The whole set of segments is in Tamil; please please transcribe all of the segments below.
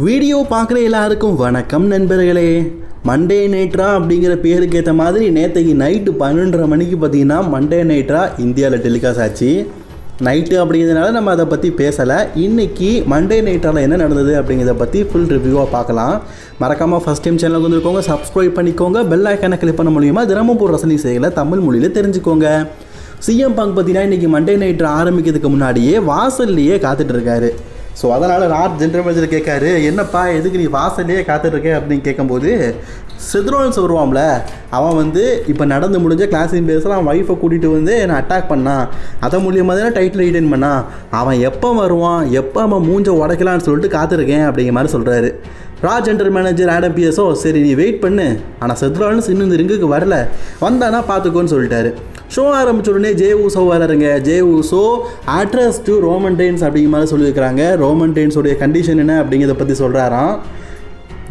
வீடியோ பார்க்குற எல்லாருக்கும் வணக்கம் நண்பர்களே. மண்டே நைட்ரா அப்படிங்கிற பேருக்கு ஏற்ற மாதிரி நேற்றைக்கு நைட்டு 12:30 மணிக்கு பார்த்தீங்கன்னா மண்டே நைட்ரா இந்தியாவில் டெலிகாஸ்ட் ஆச்சு. நைட்டு அப்படிங்கிறதுனால நம்ம அதை பற்றி பேசலை. இன்றைக்கி மண்டே நைட்ராவில் என்ன நடந்தது அப்படிங்கிறத பற்றி ஃபுல் ரிவ்யூவாக பார்க்கலாம். மறக்காமல் ஃபஸ்ட் டைம் சேனலுக்கு வந்துருக்கோங்க, சப்ஸ்கிரைப் பண்ணிக்கோங்க, பெல் ஐக்கானை கிளிக் பண்ண மூலிமா தினமும் போடுற ரசனை செய்யலை தமிழ் மொழியில் தெரிஞ்சுக்கோங்க. சிஎம் பங்க் பார்த்தீங்கன்னா இன்றைக்கி மண்டே நைட்ரா ஆரம்பிக்கிறதுக்கு முன்னாடியே வாசல்லையே காத்துட்ருக்காரு. ஸோ அதனால் ராட் ஜென்ரல் மேனேஜர் கேட்காரு, என்னப்பா எதுக்கு நீ வாசல்லையே காத்துட்ருக்க அப்படின்னு கேட்கும்போது, செத்ரோன்ஸ் வருவான்ல அவன் இப்போ நடந்து முடிஞ்ச கிளாஸின் பேஸில் அவன் ஒய்ஃபை கூட்டிகிட்டு வந்து என்னை அட்டாக் பண்ணான், அதை மூலியமாக தானே டைட்டில் ரிட்டைன் பண்ணான், அவன் எப்போ வருவான், எப்போ அவன் மூஞ்ச உடைக்கலான்னு சொல்லிட்டு காத்திருக்கேன் அப்படிங்கிற மாதிரி சொல்கிறாரு. ராஜ் ஜென்ரல் மேனேஜர் ஆடம் பிஎஸோ, சரி நீ வெயிட் பண்ணு, ஆனால் செத்ரோன்ஸ் இன்னும் இந்த ரிங்குக்கு வரல, வந்தானா பார்த்துக்கோன்னு சொல்லிட்டாரு. ஷோ ஆரம்பிச்ச உடனே ஜே ஊசோ வராருங்க. Jey Uso address to Roman Reigns அப்படிங்கிற மாதிரி சொல்லியிருக்கிறாங்க. ரோமன் ரெயின்ஸோடைய கண்டிஷன் என்ன அப்படிங்கிறத பற்றி சொல்கிறாராம்.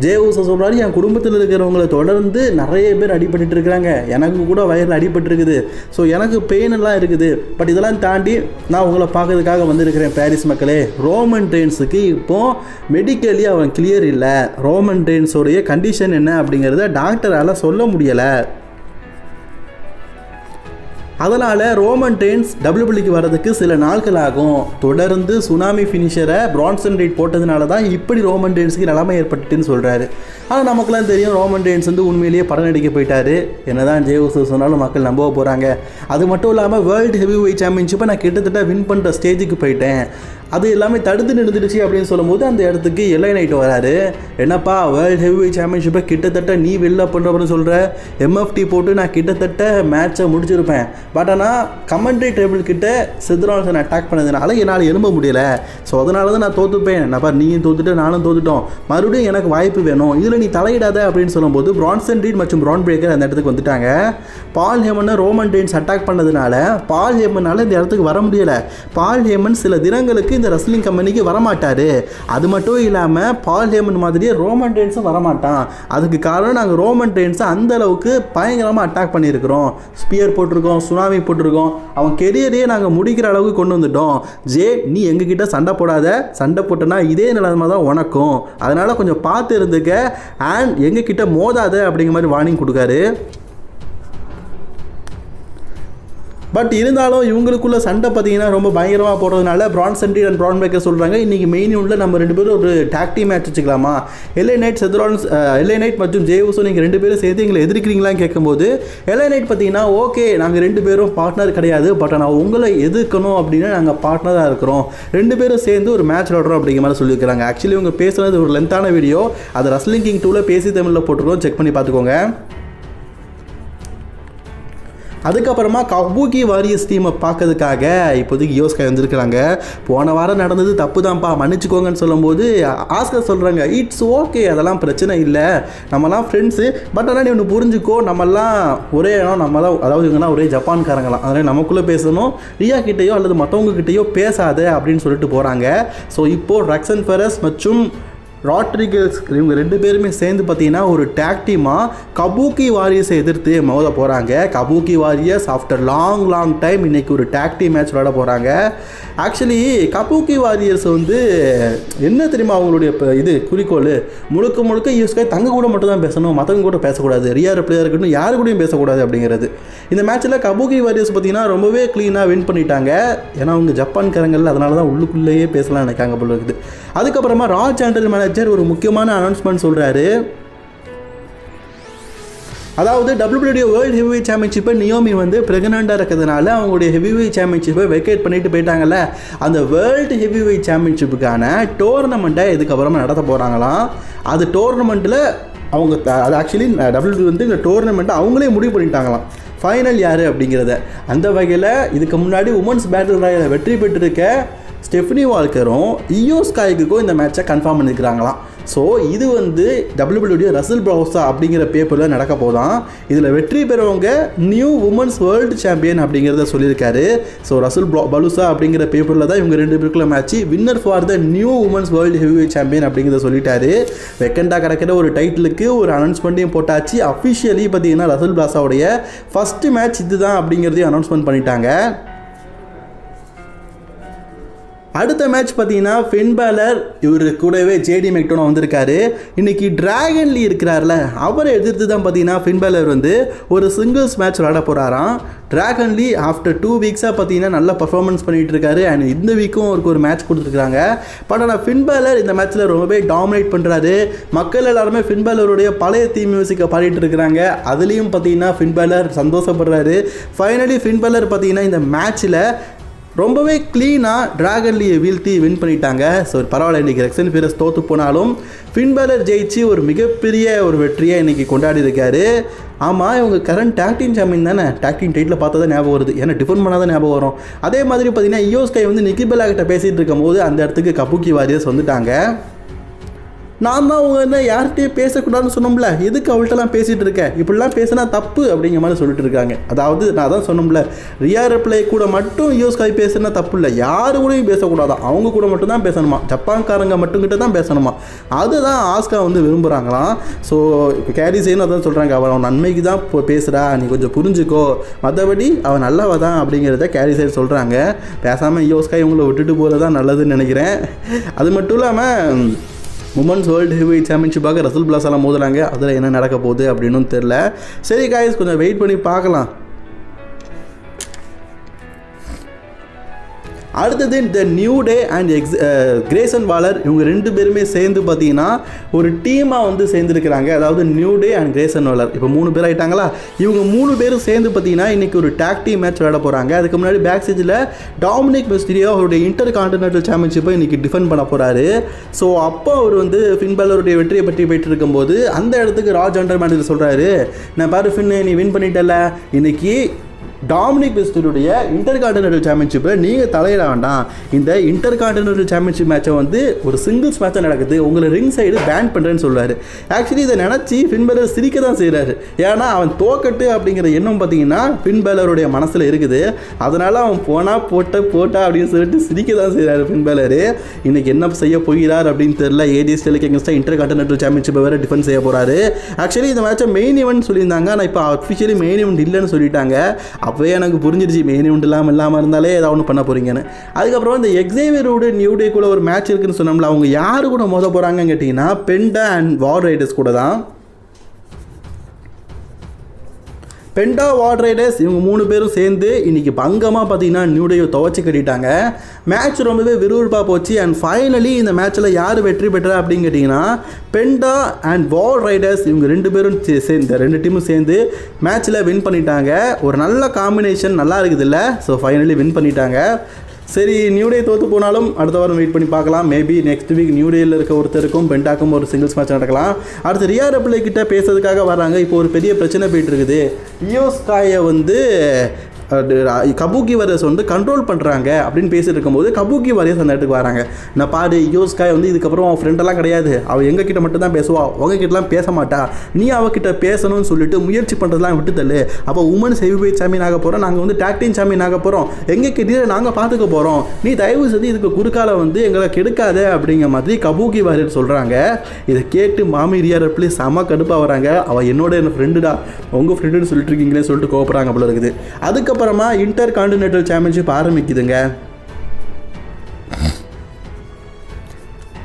ஜே ஊசோ சொல்கிறாரு, என் குடும்பத்தில் இருக்கிறவங்களை தொடர்ந்து நிறைய பேர் அடிபட்டு இருக்கிறாங்க, எனக்கு கூட வயரில் அடிபட்டுருக்குது, ஸோ எனக்கு பெயின் எல்லாம் இருக்குது, பட் இதெல்லாம் தாண்டி நான் உங்களை பார்க்கறதுக்காக வந்திருக்கிறேன் பாரிஸ் மக்களே. ரோமன் ரெயின்ஸுக்கு இப்போது மெடிக்கலி அவன் கிளியர் இல்லை, ரோமன் ரெயின்ஸோடைய கண்டிஷன் என்ன அப்படிங்கிறத டாக்டரால் சொல்ல முடியலை, அதனால் ரோமன் ரெயின்ஸ் டபிள்யூபிள்யூக்கு வர்றதுக்கு சில நாட்கள் ஆகும். தொடர்ந்து சுனாமி ஃபினிஷரை பிரான்சன் ரீட் போட்டதுனால தான் இப்படி ரோமன் ரெயின்ஸுக்கு நிலைமை ஏற்பட்டுன்னு சொல்கிறாரு. ஆனால் நமக்குலாம் தெரியும் ரோமன் ரெயின்ஸ் உண்மையிலேயே படம் நடிக்க போயிட்டாரு. என்னதான் ஜே ஊசோ சொன்னாலும் மக்கள் நம்ப போகிறாங்க. அது மட்டும் இல்லாமல் வேர்ல்டு ஹெவி வெயிட் சாம்பியன்ஷிப்பை நான் கிட்டத்தட்ட வின் பண்ணுற ஸ்டேஜுக்கு போயிட்டேன், அது எல்லாமே தடுத்து நின்றுடுச்சு அப்படின்னு சொல்லும்போது அந்த இடத்துக்கு எல்ஐ நைட் வராரு. என்னப்பா வேர்ல்டு ஹெவி வெயிட் சாம்பியன்ஷிப்பை கிட்டத்தட்ட நீ வெளில பண்ணுறப்பன்னு சொல்கிற, எம்எஃப்டி போட்டு நான் கிட்டத்தட்ட மேட்சை முடிச்சிருப்பேன், பட் ஆனால் கமெண்ட்ரி டேபிள் கிட்ட செத்ரோன்ஸை அட்டாக் பண்ணதுனால என்னால் எழும்ப முடியல, ஸோ அதனால தான் நான் தோற்றுப்பேன், என்னப்பா நீயும் தோத்துட்டு நானும் தோத்துட்டோம், மறுபடியும் எனக்கு வாய்ப்பு வேணும், இதில் நீ தலையிடாத அப்படின்னு சொல்லும்போது பிரான்சன் ரீட் மற்றும் பிரான் பிரேக்கர் அந்த இடத்துக்கு வந்துட்டாங்க. பால் ஹேமனை ரோமன் ரெயின்ஸ் அட்டாக் பண்ணதுனால பால் ஹேமனால் இந்த இடத்துக்கு வர முடியலை. பால் ஹேமன் சில தினங்களுக்கு இந்த ரெஸ்லிங் கம்பெனிக்கு வரமாட்டார். அது மட்டும் இல்லாமல் பால் ஹேமன் மாதிரியே ரோமன் ரெயின்ஸும் வரமாட்டான். அதுக்கு காரணம் நாங்கள் ரோமன் ரெயின்ஸை அந்த அளவுக்கு பயங்கரமாக அட்டாக் பண்ணியிருக்கிறோம், ஸ்பியர் போட்டிருக்கோம், சுனாமி போட்டிருக்கோம், அவன் கெரியரையே நாங்கள் முடிக்கிற அளவுக்கு கொண்டு வந்துட்டோம். ஜே நீ எங்ககிட்ட சண்டை போடாத, சண்டை போட்டனா இதே நிலைமை தான் உனக்கும், அதனால் கொஞ்சம் பார்த்து இருந்துக்க, அண்ட் எங்ககிட்ட மோதாத அப்படிங்கிற மாதிரி வார்னிங் கொடுக்காரு. பட் இருந்தாலும் இவங்களுக்குள்ள சண்டை பார்த்தீங்கன்னா ரொம்ப பயங்கரமாக போடுறதுனால Branson read and PRAN breaker சொல்கிறாங்க, இன்றைக்கி மெயின் உள்ள நம்ம ரெண்டு பேரும் ஒரு டாக் டீம் மேட்ச் வச்சுக்கலாமா, எல்ஐ நைட் செத்ரோன்ஸ், எல்ஐ நைட் மற்றும் ஜே ஊசோ நீங்கள் ரெண்டு பேரும் சேர்த்து எங்களை எதிர்க்கிறீங்களான்னு கேட்கும்போது எல்ஐ நைட் பார்த்தீங்கன்னா ஓகே நாங்கள் ரெண்டு பேரும் பார்ட்னர் கிடையாது, பட் நான் உங்களை எதிர்க்கணும் அப்படின்னா நாங்கள் பார்ட்னராக இருக்கிறோம், ரெண்டு பேரும் சேர்ந்து ஒரு மேட்ச் விளாடுறோம் அப்படிங்கிற மாதிரி சொல்லியிருக்கிறாங்க. ஆக்சுவலி இவங்க பேசுகிறது ஒரு லென்த்தான வீடியோ, அதை ரெஸ்லிங் கிங் 2ல பேசி தமிழில் போட்டிருக்கோம், செக் பண்ணி பார்த்துக்கோங்க. அதுக்கப்புறமா கபூக்கி வாரியர்ஸ் டீமை பார்க்கறதுக்காக இப்போதைக்கு யோஸ்காய் வந்திருக்கிறாங்க. போன வாரம் நடந்தது தப்பு தான்ப்பா மன்னிச்சுக்கோங்கன்னு சொல்லும்போது ஆஸ்கர் சொல்கிறாங்க, இட்ஸ் ஓகே அதெல்லாம் பிரச்சனை இல்லை, நம்மலாம் ஃப்ரெண்ட்ஸு, பட் ஆனால் நீ ஒன்று புரிஞ்சுக்கோ, நம்மலாம் ஒரே இடம், நம்மலாம் அதாவது இவங்கன்னா ஒரே ஜப்பான்காரங்களாம், அதனால் நமக்குள்ளே பேசணும், ரியா கிட்டேயோ அல்லது மற்றவங்க கிட்டேயோ பேசாத அப்படின்னு சொல்லிட்டு போகிறாங்க. ஸோ இப்போது ரக்ஸன் ஃபெரஸ் மற்றும் ராட்ரிகல்ஸ் இவங்க ரெண்டு பேருமே சேர்ந்து பார்த்தீங்கன்னா ஒரு டேக் டீமாக கபூக்கி வாரியர்ஸை எதிர்த்து மோத போகிறாங்க. கபூக்கி வாரியர்ஸ் ஆஃப்டர் லாங் டைம் இன்றைக்கி ஒரு டேக் டீம் மேட்ச் விளாட போகிறாங்க. ஆக்சுவலி கபூக்கி வாரியர்ஸ் என்ன தெரியுமா அவங்களுடைய இது குறிக்கோள், முழுக்க யூஸ்காய் தங்க கூட மட்டும் தான் பேசணும், மற்றவங்க கூட பேசக்கூடாது, ரியார் பிளேயர் இருக்கட்டும் யாரு கூடயும் பேசக்கூடாது அப்படிங்கிறது. இந்த மேட்ச்சில் கபூக்கி வாரியர்ஸ் பார்த்தீங்கன்னா ரொம்பவே க்ளீனாக வின் பண்ணிட்டாங்க, ஏன்னா அவங்க ஜப்பான்காரங்கள், அதனால தான் உள்ளுக்குள்ளேயே பேசலாம் நினைக்காங்க போல இருக்குது. அதுக்கப்புறமா ராஜ் ஜெனரல் மேனேஜர் ஒரு முக்கியமான அனௌன்ஸ்மெண்ட் சொல்கிறாரு. அதாவது டபிள்யூடபிள்யூ வேர்ல்டு ஹெவி வெயிட் சாம்பியன்ஷிப்பை நியோமி பிரெக்னெண்ட்டாக இருக்கிறதுனால அவங்களுடைய ஹெவி வெயிட் சாம்பியன்ஷிப்பை வெக்கேட் பண்ணிட்டு போயிட்டாங்கல்ல, அந்த வேர்ல்டு ஹெவி வெயிட் சாம்பியன்ஷிப்புக்கான டோர்னமெண்ட்டை இதுக்கப்புறமா நடத்த போகிறாங்களாம். அது டோர்னமெண்ட்டில் அவங்க அது ஆக்சுவலி டபிள்யூடபிள்யூ இந்த டோர்னமெண்ட்டை அவங்களே முடிவு பண்ணிட்டாங்களாம், ஃபைனல் யார் அப்படிங்கிறத. அந்த வகையில் இதுக்கு முன்னாடி உமன்ஸ் பேட்டில் ராயலில் வெற்றி பெற்றிருக்க ஸ்டெஃபனி வால்கரும் இயோ ஸ்காய்க்கும் இந்த மேட்சை கன்ஃபார்ம் பண்ணியிருக்கிறாங்களாம். ஸோ இது டபிள்யூடபிள்யூ ரசல் ப்ரௌசா அப்படிங்கிற பேப்பரில் நடக்க போதான். இதில் வெற்றி பெறவங்க நியூ உமன்ஸ் வேர்ல்டு சாம்பியன் அப்படிங்கிறத சொல்லியிருக்காரு. ஸோ ரசல் பலுசா அப்படிங்கிற பேப்பரில் தான் இவங்க ரெண்டு பேருக்குள்ள match, winner for the new women's world heavy champion அப்படிங்கிறத சொல்லிட்டாரு. வெக்கண்டாக கிடக்கிற ஒரு டைட்டிலுக்கு ஒரு அனௌன்ஸ்மெண்ட்டையும் போட்டாச்சு. அஃபிஷியலி பார்த்தீங்கன்னா ரசல் பிளாசாவுடைய ஃபஸ்ட்டு மேட்ச் இதுதான் அப்படிங்கிறதையும் அனௌன்ஸ்மெண்ட் பண்ணிட்டாங்க. அடுத்த மேட்ச் பார்த்தீங்கன்னா ஃபின் பேலர் இவர் கூடவே ஜேடி மெக்டோனா வந்திருக்காரு. இன்றைக்கி டிராகன் லீ இருக்கிறார்ல, அவரை எதிர்த்து தான் பார்த்தீங்கன்னா ஃபின் பேலர் வந்து ஒரு சிங்கிள்ஸ் மேட்ச் விளாட போகிறாராம். டிராகன் லீ ஆஃப்டர் 2 வீக்ஸாக பார்த்தீங்கன்னா நல்ல பர்ஃபார்மன்ஸ் பண்ணிகிட்டு இருக்காரு. அண்ட் இந்த வீக்கும் அவருக்கு ஒரு மேட்ச் கொடுத்துருக்காங்க. பட் ஆனால் ஃபின் பேலர் இந்த மேட்ச்சில் ரொம்பவே டாமினேட் பண்ணுறாரு. மக்கள் எல்லாருமே ஃபின் பேலருடைய பழைய தீம் மியூசிக்கை பாடிட்டு இருக்கிறாங்க. அதுலேயும் பார்த்தீங்கன்னா ஃபின் பேலர் சந்தோஷப்படுறாரு. ஃபைனலி ஃபின் பேலர் பார்த்தீங்கன்னா இந்த மேட்ச்சில் ரொம்பவே க்ளீனாக டிராகன் லீயை வீழ்த்தி வின் பண்ணிட்டாங்க. ஸோ பரவாயில்ல, இன்றைக்கி ரெக்ஸன் ஃபீரஸ் தோற்று போனாலும் ஃபின் பேலர் ஜெயிச்சு ஒரு மிகப்பெரிய ஒரு வெற்றியை இன்றைக்கி கொண்டாடி இருக்காரு. ஆமாம், இவங்க கரண்ட் டாக் டீம் சாம்பியன் தானே. டாக் டீம் டைட்டில் பார்த்தா தான் ஞாபகம் வருது, ஏன்னா டிஃபன் பண்ணால் தான் ஞாபகம் வரும். அதே மாதிரி பார்த்தீங்கன்னா இயோ ஸ்கை வந்து நிக்கி பெல்லா கிட்ட பேசிகிட்டு இருக்கும் போது அந்த இடத்துக்கு கபுக்கி வாரியர்ஸ் வந்துட்டாங்க. நான் தான் அவங்க என்ன யார்கிட்டையும் பேசக்கூடாதுன்னு சொன்னோம்ல, எதுக்கு அவள்கிட்டலாம் பேசிகிட்டு இருக்கேன், இப்படிலாம் பேசினா தப்பு அப்படிங்கிற மாதிரி சொல்லிட்டு இருக்காங்க. அதாவது நான் தான் சொன்னோம்ல, ரியா ரிப்ளை கூட மட்டும் யோஸ்காய் பேசுனா தப்பு இல்லை, யாரு கூடயும் பேசக்கூடாதான், அவங்க கூட மட்டும் தான் பேசணுமா, ஜப்பான்காரங்க மட்டும்கிட்ட தான் பேசணுமா. அதுதான் ஆஸ்கா வந்து விரும்புகிறாங்களாம். ஸோ இப்போ கேரிசேன்னு அதான் சொல்கிறாங்க, அவன் நன்மைக்கு தான் பேசுகிறா, நீ கொஞ்சம் புரிஞ்சுக்கோ, மற்றபடி அவன் நல்லவ தான் அப்படிங்கிறத கேரிசேன் சொல்கிறாங்க. பேசாமல் யோஸ்காய் இவங்களை விட்டுட்டு போகிறது தான் நல்லதுன்னு நினைக்கிறேன். அது மட்டும் இல்லாமல் உமன்ஸ் வேர்ல்டு ஹெவிவெயிட் சாம்பியன்ஷிப்பாக ரசூல் பிளாஸெல்லாம் மோதுறாங்க. அதில் என்ன நடக்க போகுது அப்படின்னு தெரில. சரி காய்ஸ், கொஞ்சம் வெயிட் பண்ணி பார்க்கலாம். அடுத்தது இந்த நியூ டே அண்ட் கிரேசன் வாலர், இவங்க 2 பேருமே சேர்ந்து பார்த்தீங்கன்னா ஒரு டீமாக வந்து சேர்ந்துருக்கிறாங்க. அதாவது நியூ டே அண்ட் கிரேசன் வாலர் இப்போ 3 பேர் ஆகிட்டாங்களா. இவங்க 3 பேரும் சேர்ந்து பார்த்தீங்கன்னா இன்றைக்கி ஒரு டாக் டீம் மேட்ச் விளையாட போகிறாங்க. அதுக்கு முன்னாடி பேக் ஸ்டேஜில் டாமினிக் மிஸ்டீரியோ அவருடைய இன்டர் கான்டினென்டல் சாம்பியன்ஷிப்பை இன்றைக்கி டிஃபெண்ட் பண்ண போகிறாரு. ஸோ அப்போ அவர் வந்து ஃபின் பேலருடைய வெற்றியை பற்றி போயிட்டு இருக்கும்போது அந்த இடத்துக்கு ராஜ் அண்டர் மேனேஜர் சொல்கிறாரு, நான் பாரு ஃபின்னு, நீ வின் பண்ணிட்டல, இன்றைக்கி டாமினிக் மிஸ்டீரியோடைய இன்டர் கான்டினென்டல் சாம்பியன்ஷிப்பில் நீங்கள் தலையிட வேண்டாம், இந்த இன்டர் கான்டினென்டல் சாம்பியன்ஷிப் மேட்சை வந்து ஒரு சிங்கிள்ஸ் மேட்சாக நடக்குது, உங்களை ரிங் சைடு பேன் பண்ணுறேன்னு சொல்கிறாரு. ஆக்சுவலி இதை நினச்சி ஃபின் பேலர் சிரிக்க தான் செய்கிறாரு. ஏன்னா அவன் தோக்கட்டு அப்படிங்கிற எண்ணம் பார்த்தீங்கன்னா ஃபின் பேலருடைய மனசில் இருக்குது. அதனால் அவன் போட்டா அப்படின்னு சொல்லிட்டு சிரிக்க தான் செய்கிறாரு ஃபின் பேலரு. இன்றைக்கி என்ன செய்ய போகிறார் அப்படின்னு தெரியல. ஏஜே ஸ்டைலுக்கு எங்கேஸ்டாக இன்டர் கான்டினென்டல் சாம்பியன்ஷிப்பை வேறு டிஃபென்ஸ் செய்ய போகிறாரு. ஆக்சுவலி இந்த மேட்சை மெயின் ஈவெண்ட் சொல்லியிருந்தாங்க, ஆனால் இப்போ அஃபிஷியலி மெயின் ஈவெண்ட் இல்லைன்னு சொல்லிட்டாங்க. அப்போவே எனக்கு புரிஞ்சிருச்சு மெயின் ஈவெண்ட் இல்லாமல் இருந்தாலே ஏதாவது ஒன்று பண்ண போகிறீங்கன்னு. அதுக்கப்புறம் இந்த எக்ஸேவியரோட நியூ டேக்குள்ளே ஒரு மேட்ச் இருக்குன்னு சொன்னோம்ல, அவங்க யார் கூட மோத போகிறாங்கன்னு கேட்டிங்கன்னா பெண்டா அண்ட் வார் ரைடர்ஸ் கூட தான். பெண்டா வார் ரைடர்ஸ் இவங்க 3 பேரும் சேர்ந்து இன்றைக்கி பங்கமாக பார்த்தீங்கன்னா நியூ டேவை துவச்சி கட்டிட்டாங்க. மேட்ச் ரொம்பவே விறுவிறுப்பாக போச்சு. அண்ட் ஃபைனலி இந்த மேட்ச்சில் யார் வெற்றி பெற்றா அப்படின்னு கேட்டிங்கன்னா பெண்டா அண்ட் வார் ரைடர்ஸ் இவங்க 2 பேரும் சேர்ந்து 2 டீமும் சேர்ந்து மேட்ச்சில் வின் பண்ணிட்டாங்க. ஒரு நல்ல காம்பினேஷன், நல்லா இருக்குது இல்லை. ஸோ ஃபைனலி வின் பண்ணிட்டாங்க. சரி, நியூ டே தோற்று போனாலும் அடுத்த வாரம் வெயிட் பண்ணி பார்க்கலாம். மேபி நெக்ஸ்ட் வீக் நியூ டேயில் இருக்க ஒருத்தருக்கும் பெண்டாக்கும் ஒரு சிங்கிள்ஸ் மேட்ச் நடக்கலாம். அடுத்து ரியா ரிப்ளை கிட்ட பேசுறதுக்காக வராங்க. இப்போ ஒரு பெரிய பிரச்சனை போயிட்டு இருக்குது. இயோ ஸ்காயை வந்து கபூக்கி வாரியர்ஸ் வந்து கண்ட்ரோல் பண்ணுறாங்க அப்படின்னு பேசிட்டு இருக்கும்போது கபூக்கி வாரியர்ஸ் அந்த இடத்துக்கு வராங்க. நான் பாரு, யோஸ்காய் வந்து இதுக்கப்புறம் அவன் ஃப்ரெண்டெல்லாம் கிடையாது, அவள் எங்ககிட்ட மட்டும் தான் பேசுவா, உங்ககிட்டலாம் பேச மாட்டா, நீ அவகிட்ட பேசணும்னு சொல்லிட்டு முயற்சி பண்ணுறதுலாம் விட்டுத்தள்ளு. அப்போ உமன்ஸ் ஹெவிவெயிட் சாம்பியன் ஆக போகிறோம், நாங்கள் வந்து டாக் டீம் சாம்பியன் ஆக போகிறோம், எங்கள் கிட்டே நாங்கள் பார்த்துக்க போகிறோம், நீ தயவு செஞ்சு இதுக்கு குறுக்கால வந்து எங்களை கெடுக்காத அப்படிங்கிற மாதிரி கபூக்கி வாரியர் சொல்கிறாங்க. இதை கேட்டு மாமி ரியா ரிப்ளை செம கடுப்பாக வராங்க. அவள் என்னோட ஃப்ரெண்டுடா, உங்கள் ஃப்ரெண்டுன்னு சொல்லிட்டு இருக்கீங்களே சொல்லிட்டு கோவப்படுறாங்க போல இருக்குது. அதுக்கப்புறமா இன்டர் கான்டினென்டல் சாம்பியன்ஷிப் ஆரம்பிக்குதுங்க.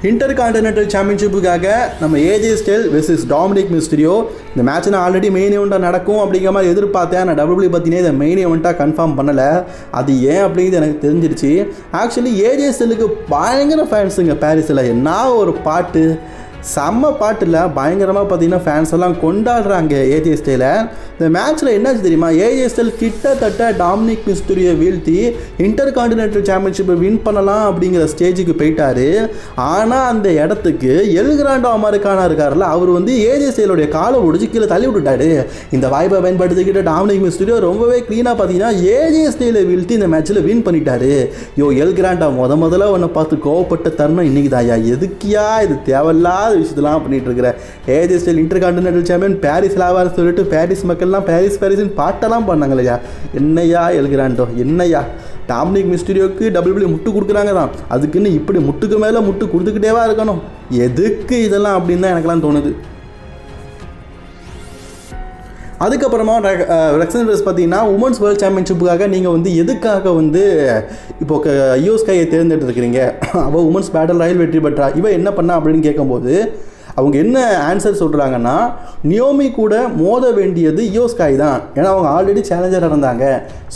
இன்டர் கான்டினென்டல் சாம்பியன்ஷிப்புக்காக நம்ம AJ Styles versus Dominik Mysterio, இந்த மேட்ச் நான் ஆல்ரெடி மெயின் ஈவெண்ட்டாக நடக்கும் அப்படிங்கிற மாதிரி எதிர்பார்த்தேன். நான் டபிள்யூ பார்த்தீங்கன்னா இதை மெயின் ஈவெண்ட்டாக கன்ஃபார்ம் பண்ணலை. அது ஏன் அப்படிங்கிறது எனக்கு தெரிஞ்சிருச்சு. ஆக்சுவலி ஏஜே ஸ்டைலுக்கு பயங்கர ஃபேன்ஸுங்க பாரிஸில். என்ன ஒரு பாட்டு, செம்ம பாட்டில் பயங்கரமாக பார்த்தீங்கன்னா ஃபேன்ஸ் எல்லாம் கொண்டாடுறாங்க ஏஜே ஸ்டைலை. இந்த மேட்ச்சில் என்னாச்சு தெரியுமா, ஏஜே ஸ்டைல் கிட்டத்தட்ட டாமினிக் மிஸ்டீரியோ வீழ்த்தி இன்டர் கான்டினென்டல் சாம்பியன்ஷிப்பை வின் பண்ணலாம் அப்படிங்கிற ஸ்டேஜுக்கு போயிட்டார். ஆனால் அந்த இடத்துக்கு எல் கிராண்டோ அமெரிக்கானா இருக்கார்ல, அவர் வந்து ஏஜே ஸ்டைலோடைய காலை ஒடிச்சு கீழே தள்ளி விட்டுட்டாரு. இந்த வாய்ப்பை பயன்படுத்திக்கிட்டு டாமினிக் மிஸ்டீரியோ ரொம்பவே க்ளீனாக பார்த்தீங்கன்னா ஏஜே ஸ்டைலை வீழ்த்தி இந்த மேட்ச்சில் வின் பண்ணிட்டாரு. எல் கிராண்டோ முதல்ல உன்னை பார்த்து கோவப்பட்ட தருணம் இன்னைக்கு தாயா, எதுக்கியா இது தேவையில்லாத விஷயத்தெல்லாம் பண்ணிட்டு இருக்கிற. AJ style intercontinental champion பாரிஸில் ஆவார்னு சொல்லிட்டு பாரிஸ் மக்கள்லாம் பாரிஸ்ன்னு பாட்டெல்லாம் பண்ணாங்களையா. என்னையா எல் கிராண்டோ, என்னையா டாமினிக் மிஸ்டீரியோக்கு டபிள்யூ முட்டு கொடுக்குறாங்க தான், அதுக்குன்னு இப்படி முட்டுக்கு மேலே முட்டு கொடுத்துக்கிட்டேவா இருக்கணும், எதுக்கு இதெல்லாம் அப்படின்னு தான் எனக்கெல்லாம் தோணுது. அதுக்கப்புறமா ரெக்ஸன் ரெஸ் பார்த்தீங்கன்னா உமன்ஸ் வேர்ல்டு சாம்பியன்ஷிப்புக்காக நீங்கள் வந்து எதுக்காக வந்து இப்போ யோ ஸ்கையை தேர்ந்தெடுத்துருக்கிறீங்க, அவள் உமன்ஸ் பேட்டில் ராயல் வெற்றி பெற்றா, இவன் என்ன பண்ணா அப்படின்னு கேட்கும்போது அவங்க என்ன ஆன்சர் சொல்கிறாங்கன்னா, நியோமி கூட மோத வேண்டியது யோ ஸ்கை தான், ஏன்னா அவங்க ஆல்ரெடி சேலஞ்சராக இருந்தாங்க.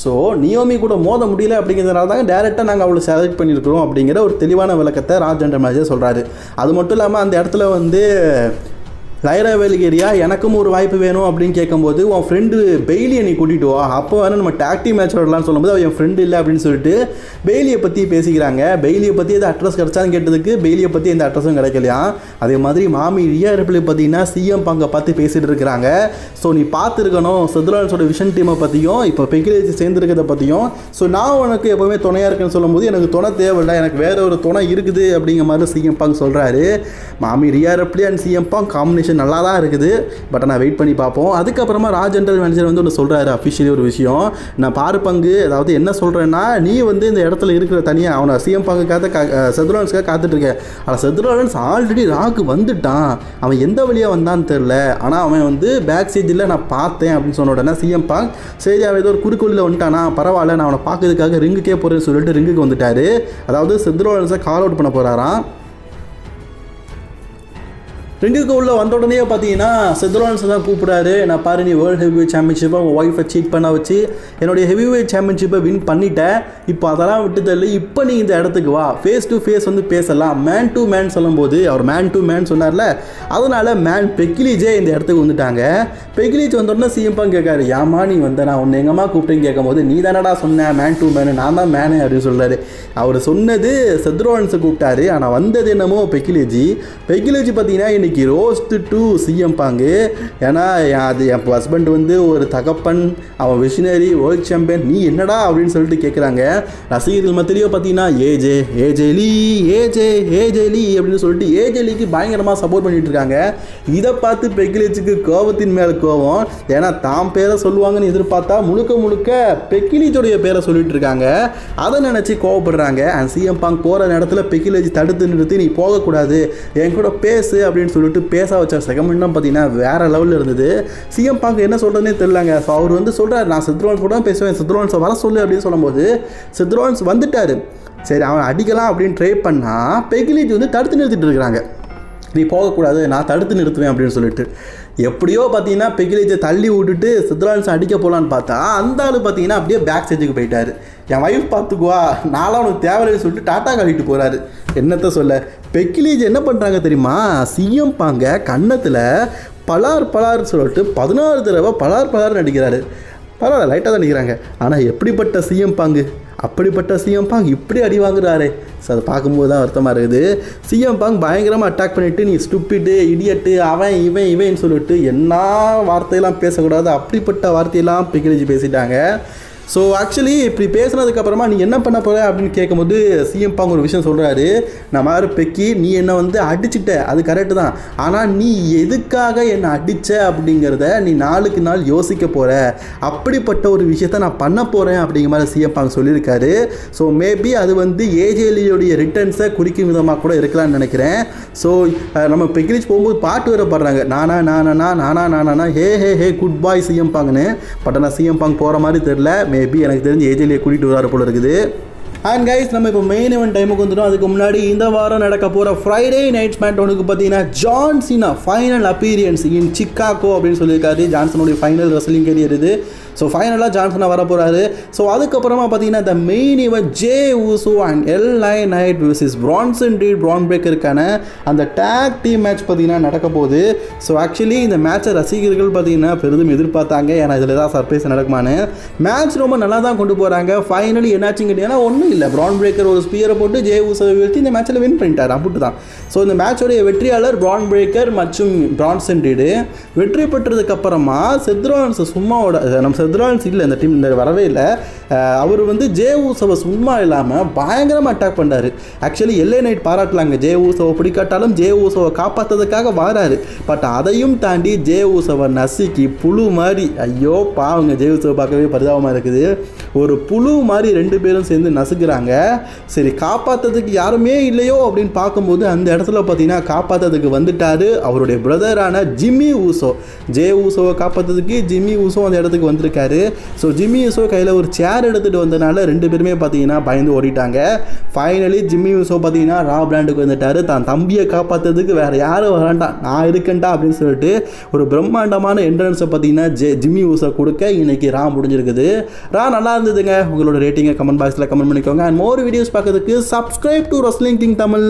ஸோ நியோமி கூட மோத முடியல அப்படிங்கிறதுனால தாங்க டேரெக்டாக நாங்கள் அவளை செலக்ட் பண்ணியிருக்கிறோம் அப்படிங்கிற ஒரு தெளிவான விளக்கத்தை ராஜ் ஜெண்டர் மேஜர் சொல்கிறாரு. அது மட்டும் இல்லாமல் அந்த இடத்துல வந்து லைரா வேலிகேரியா எனக்கும் ஒரு வாய்ப்பு வேணும் அப்படின்னு கேட்கும்போது உன் ஃப்ரெண்டு பெய்லியை நீ கூட்டிகிட்டு வா, அப்போ வேணும் நம்ம டாக்டி மேட்ச் விடலான்னு சொல்லும்போது அவன் என் ஃப்ரெண்டு இல்லை அப்படின்னு சொல்லிட்டு பெய்லியை பற்றி பேசிக்கிறாங்க. பெய்லியை பற்றி எது அட்ரஸ் கிடச்சான்னு கேட்டதுக்கு பெய்லியை பற்றி எந்த அட்ரஸும் கிடைக்கலையா. அதே மாதிரி மாமி ரியா ரிப்ளை பார்த்தீங்கன்னா சிஎம் பங்கை பார்த்து பேசிகிட்டு இருக்கிறாங்க. ஸோ நீ பார்த்துருக்கணும் செத்ரோலன்ஸோட விஷன் டீமை பற்றியும் இப்போ பெக்கிலேஜ் சேர்ந்துருக்கிறத பற்றியும். ஸோ நான் உனக்கு எப்போவுமே துணையாக இருக்குன்னு சொல்லும்போது எனக்கு துணை தேவையில்லை, எனக்கு வேறு ஒரு துணை இருக்குது அப்படிங்கிற மாதிரி சிஎம் பங்க் சொல்கிறாரு. Mami Rhea Ripley and CM Punk combination நல்லா தான் இருக்குது, பட் நான் வெயிட் பண்ணி பார்ப்போம். அதுக்கப்புறமா ராஜ் ஜெண்டர் மேனேஜர் வந்து ஒன்று சொல்கிறாரு அஃபிஷியலி ஒரு விஷயம். நான் பாரு பங்கு, அதாவது என்ன சொல்கிறேன்னா, நீ வந்து இந்த இடத்துல இருக்கிற தனியாக அவனை சிஎம் பங்குக்காக செத்ரோலன்ஸ்க்காக காத்துட்ருக்க. ஆனால் செத்ரோலன்ஸ் ஆல்ரெடி ராக்கு வந்துட்டான், அவன் எந்த வழியாக வந்தான்னு தெரில, ஆனால் அவன் வந்து பேக் ஸ்டேஜில் நான் பார்த்தேன் அப்படின்னு சொன்ன உடனே சிஎம் பங்க் சரி அவன் ஏதோ ஒரு குறுக்கோளில் வந்துட்டானா, பரவாயில்ல நான் அவனை பார்க்கறதுக்காக ரிங்குக்கே போகிறேன்னு சொல்லிட்டு ரிங்குக்கு வந்துட்டாரு. அதாவது செத்ரோலன்ஸை கால் அவுட் பண்ண போகிறாராம். ரிங்குக்கு உள்ள வந்த உடனே பார்த்தீங்கன்னா செத்ரோலன்ஸ் தான் கூப்பிடாரு. நான் பாரு நீ வேர்ல்டு ஹெவிவெயிட் சாம்பியன்ஷிப்பை உங்கள் ஒய்ஃபை சீட் பண்ண வச்சு என்னுடைய ஹெவிவெயிட் சாம்பியன்ஷிப்பை வின் பண்ணிட்டேன், இப்போ அதெல்லாம் விட்டு தள்ளி இப்போ நீ இந்த இடத்துக்கு வா, ஃபேஸ் டு ஃபேஸ் வந்து பேசலாம். மேன் டு மேன் சொல்லும்போது அவர் மேன் டு மேன் சொன்னார்ல, அதனால் மேன் பெக்கிலிஜே இந்த இடத்துக்கு வந்துட்டாங்க. பெக்கிலிஜ் வந்தோடனே சிஎம் பங்க் கேட்காரு, ஏமா நீ வந்த, நான் உன்னை எங்கம்மா கூப்பிட்டேன்னு கேட்கும்போது நீ தானடா சொன்னேன் மேன் டு மேனு, நான் தான் மேனு அப்படின்னு சொல்கிறாரு. அவர் சொன்னது செத்ரோலன்ஸை கூப்பிட்டாரு, ஆனால் வந்தது என்னமோ பெக்கிலிஜ். பெக்கிலிஜ் பார்த்தீங்கன்னா இன்னைக்கு ரோஸ்ட் டு சிஎம் பாங்கு. ஏன்னா அது என் ஹஸ்பண்ட் வந்து ஒரு தகப்பன், அவன் விஷனரி வேர்ல்ட் சாம்பியன், நீ என்னடா அப்படின்னு சொல்லிட்டு கேட்குறாங்க. ரசிகர்கள் மத்தியிலையோ பார்த்தீங்கன்னா ஏஜே ஏஜே லீ ஏஜே ஏஜே லீ அப்படின்னு சொல்லிட்டு ஏஜே லீக்கு பயங்கரமாக சப்போர்ட் பண்ணிட்டு இருக்காங்க. இதை பார்த்து பெக்கிலிஜுக்கு கோபத்தின் மேலே கோபம். ஏன்னா தாம் பேரை சொல்லுவாங்கன்னு எதிர்பார்த்தா முழுக்க முழுக்க பெக்கிலிஜோடைய பேரை சொல்லிட்டு இருக்காங்க. அதை நினச்சி கோவப்படுறாங்க. அண்ட் சிஎம் பாங்க் போகிற இடத்துல பெக்கிலிஜ் தடுத்து நிறுத்தி நீ போகக்கூடாது, என் கூட பேசு அப்படின்னு சொல்லிட்டு பேச வச்ச செகமெண்ட்லாம் பார்த்தீங்கன்னா வேறு லெவலில் இருந்தது. சிஎம் பாங்க் என்ன சொல்கிறதுனே தெரியலங்க. ஸோ அவர் வந்து சொல்கிறார், நான் செத்ரோலன்ஸ் கூட தான் பேசுவேன், செத்ரோலன்ஸை வர சொல்லு அப்படின்னு சொல்லும்போது செத்ரோலன்ஸ் வந்துட்டார். சரி அவன் அடிக்கலாம் அப்படின்னு ட்ரை பண்ணால் பெக்கிலிஜ் வந்து தடுத்து நிறுத்திட்டு இருக்கிறாங்க. நீ போகக்கூடாது, நான் தடுத்து நிறுத்துவேன் அப்படின்னு சொல்லிட்டு எப்படியோ பார்த்தீங்கன்னா பெக்கிலிஜை தள்ளி விட்டுட்டு செத்ரோலன்ஸ் அடிக்க போகலான்னு பார்த்தா அந்த ஆள் பார்த்தீங்கன்னா அப்படியே பேக் ஸ்டேஜுக்கு போயிட்டார். என் வைஃப் பார்த்துக்குவா, நானும் அவனுக்கு தேவையில்லைன்னு சொல்லிட்டு டாட்டா காட்டிட்டு போகிறாரு. என்னத்த சொல்ல, பெக்கிலிஜ் என்ன பண்ணுறாங்க தெரியுமா, சிஎம் பாங்க கன்னத்தில் பலார் பலார் சொல்லிட்டு 14 தடவை பலார் பலார் நடிக்கிறாரு. பரவாயில்ல லைட்டாக தான் நடிக்கிறாங்க. ஆனால் எப்படிப்பட்ட சிஎம் பாங்கு, அப்படிப்பட்ட சிஎம் பாங் இப்படி அடி வாங்குறாரு. ஸோ அதை பார்க்கும்போது தான் வருத்தமாக இருக்குது. சிஎம் பாங் பயங்கரமாக அட்டாக் பண்ணிவிட்டு நீ ஸ்டூப்பிட்டு இடியட்டு அவன் இவன் இவன் சொல்லிட்டு என்ன வார்த்தையெல்லாம் பேசக்கூடாது, அப்படிப்பட்ட வார்த்தையெல்லாம் பெக்கிலிஜ் பேசிட்டாங்க. ஸோ ஆக்சுவலி இப்படி பேசுனதுக்கப்புறமா நீ என்ன பண்ண போகிற அப்படின்னு கேட்கும்போது சிஎம் பாங் ஒரு விஷயம் சொல்கிறாரு. நான் மாதிரி பெக்கி நீ என்னை வந்து அடிச்சுட்ட, அது கரெக்டு தான், ஆனால் நீ எதுக்காக என்னை அடித்த அப்படிங்கிறத நீ நாளுக்கு நாள் யோசிக்க போகிற, அப்படிப்பட்ட ஒரு விஷயத்த நான் பண்ண போகிறேன் அப்படிங்கிற மாதிரி சிஎம் பாங் சொல்லியிருக்காரு. ஸோ மேபி அது வந்து ஏஜேலியோடைய ரிட்டர்ன்ஸை குறிக்கும் விதமாக கூட இருக்கலாம்னு நினைக்கிறேன். ஸோ நம்ம பெக்கிலிஜ் போகும்போது பாட்டு வேறு பாடுறாங்க, நானா நானா நானா நானா hey hey hey goodbye CM பாங்னு. பட் ஆனால் சிஎம் பாங் போகிற மாதிரி தெரில, மேபி எனக்கு தெரிஞ்சு ஏஜேலியை கூட்டிகிட்டு வராரு போல இருக்குது. அண்ட் கைஸ் நம்ம இப்போ மெயின் இவெண்ட் டைமுக்கு வந்துட்டோம். அதுக்கு முன்னாடி இந்த வாரம் நடக்க போகிற ஃப்ரைடே நைட் ஸ்மாக்டவுனுக்கு பார்த்தீங்கன்னா John Cena final appearance in Chicago அப்படின்னு சொல்லியிருக்காரு. ஜான்சனுடைய ஃபைனல் ரெஸ்லிங் கேரியர் இது. ஸோ ஃபைனலாக ஜான்சனாக வர போகிறாரு. ஸோ அதுக்கப்புறமா பார்த்தீங்கன்னா the main event Jey Uso and LA Knight vs Bronson Reed Bron பிரேக்கருக்கான அந்த டேக் டீம் மேட்ச் பார்த்தீங்கன்னா நடக்க போகுது. ஸோ ஆக்சுவலி இந்த மேட்சை ரசிகர்கள் பார்த்தீங்கன்னா பெரிதும் எதிர்பார்த்தாங்க, ஏன்னா இதில் ஏதாவது சர்ப்ரைஸ் நடக்குமான்னு. மேட்ச் ரொம்ப நல்லா தான் கொண்டு போகிறாங்க. ஃபைனலி என்னாச்சுன்னு கேட்டிங்கன்னா ஒன்றும் இல்லை, பிரான் பிரேக்கர் ஒரு ஸ்பியரை போட்டு ஜே ஊசோவை வீழ்த்தி இந்த மேட்ச்சில் வின் பண்ணிட்டார், அப்படி தான். ஸோ இந்த மேட்சோடைய வெற்றியாளர் பிரான் பிரேக்கர் மற்றும் பிரான்சன் ரீடு. வெற்றி பெற்றதுக்கப்புறமா செத்ரோலன்ஸ் சும்மாவோட நம்ம செத்ரோலன்ஸ் இல்லை இந்த டீம் வரவே இல்லை, அவர் வந்து ஜே ஊசோவை சும்மா இல்லாமல் பயங்கரமாக அட்டாக் பண்ணுறாரு. ஆக்சுவலி LA Knight பாராட்டலாங்க, ஜே ஊசோவை பிடிக்காட்டாலும் ஜே ஊசோவை காப்பாற்றுறதுக்காக வராரு. பட் அதையும் தாண்டி ஜே ஊசோவை நசுக்கி புழு மாதிரி, ஐயோ பாவங்க ஜே ஊசோவை பார்க்கவே பரிதாபமாக இருக்குது, ஒரு புழு மாதிரி 2 பேரும் சேர்ந்து நசுக்க இருக்கிறாங்க. சரி காப்பாற்றுறதுக்கு யாருமே இல்லையோ அப்படின்னு பார்க்கும்போது அந்த இடத்துல பார்த்தீங்கன்னா காப்பாற்றுறதுக்கு வந்துட்டார் அவருடைய பிரதரான ஜிம்மி ஊசோ. ஜே ஊசோவை காப்பாற்றுறதுக்கு ஜிம்மி ஊசோ அந்த இடத்துக்கு வந்திருக்காரு. ஸோ ஜிம்மி ஊசோ கையில் ஒரு சேர் எடுத்துகிட்டு வந்தனால 2 பேருமே பார்த்தீங்கன்னா பயந்து ஓடிட்டாங்க. ஃபைனலி ஜிம்மி ஊசோ பார்த்தீங்கன்னா ரா பிராண்டுக்கு வந்துட்டார். தான் தம்பியை காப்பாற்றுறதுக்கு வேறு யாரும் வராண்டாம், நான் இருக்கேன்டா அப்படின்னு சொல்லிட்டு ஒரு பிரம்மாண்டமான என்ட்ரன்ஸை பார்த்தீங்கன்னா ஜிம்மி ஊசோ கொடுக்க இன்னைக்கு ரா முடிஞ்சிருக்குது. ரா நல்லா இருந்ததுங்க. உங்களோட ரேட்டிங்கை கமெண்ட் பாக்ஸில் கமெண்ட் பண்ணிக்கோங்க. அண்ட் மோர் வீடியோஸ் பார்க்கறதுக்கு subscribe to wrestling king Tamil.